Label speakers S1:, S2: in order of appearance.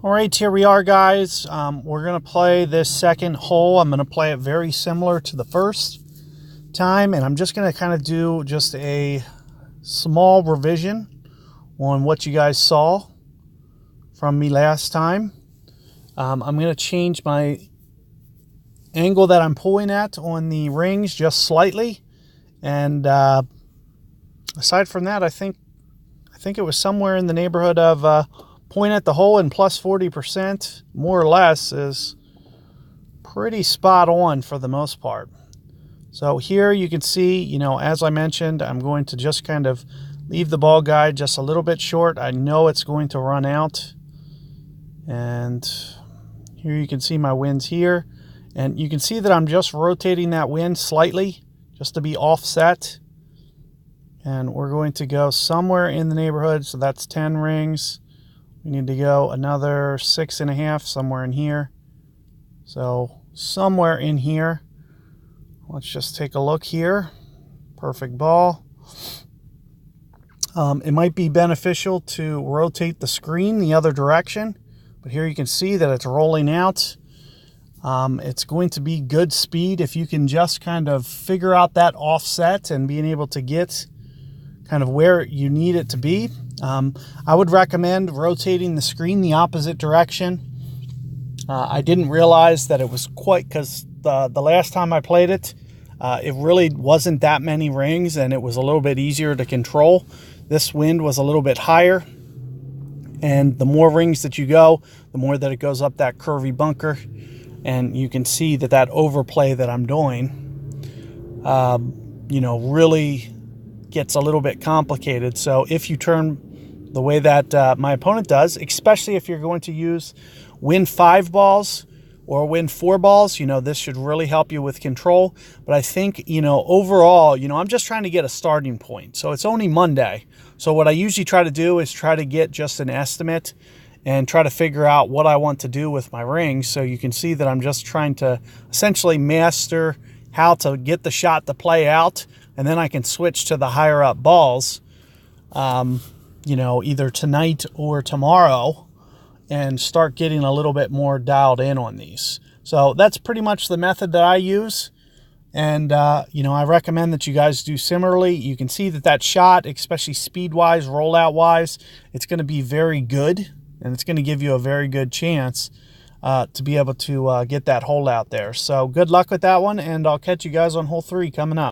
S1: All right, here we are, guys. We're going to play this second hole. I'm going to play it very similar to the first time, and I'm just going to kind of do just a small revision on what you guys saw from me last time. I'm going to change my angle that I'm pulling at on the rings just slightly, and aside from that, I think it was somewhere in the neighborhood of point at the hole and plus 40%, more or less, is pretty spot on for the most part. So here you can see, you know, as I mentioned, I'm going to just kind of leave the ball guide just a little bit short. I know it's going to run out. And here you can see my winds here. And you can see that I'm just rotating that wind slightly just to be offset. And we're going to go somewhere in the neighborhood. So that's 10 rings. We need to go another 6.5 somewhere in here. So somewhere in here. Let's just take a look here. Perfect ball. It might be beneficial to rotate the screen the other direction. But here you can see that it's rolling out. It's going to be good speed if you can just kind of figure out that offset and being able to get kind of where you need it to be. I would recommend rotating the screen the opposite direction. I didn't realize that it was quite, because the last time I played it, it really wasn't that many rings and it was a little bit easier to control. This wind was a little bit higher, and the more rings that you go, the more that it goes up that curvy bunker. And you can see that that overplay that I'm doing, you know, really gets a little bit complicated. So if you turn the way that my opponent does, especially if you're going to use wind 5 balls or wind 4 balls, you know, this should really help you with control. But I think, you know, overall, you know, I'm just trying to get a starting point. So it's only Monday. So what I usually try to do is try to get just an estimate and try to figure out what I want to do with my rings. So you can see that I'm just trying to essentially master how to get the shot to play out, and then I can switch to the higher up balls, you know, either tonight or tomorrow, and start getting a little bit more dialed in on these. So that's pretty much the method that I use. And, you know, I recommend that you guys do similarly. You can see that that shot, especially speed-wise, rollout-wise, it's going to be very good. And it's going to give you a very good chance to be able to get that hole out there. So good luck with that one, and I'll catch you guys on hole 3 coming up.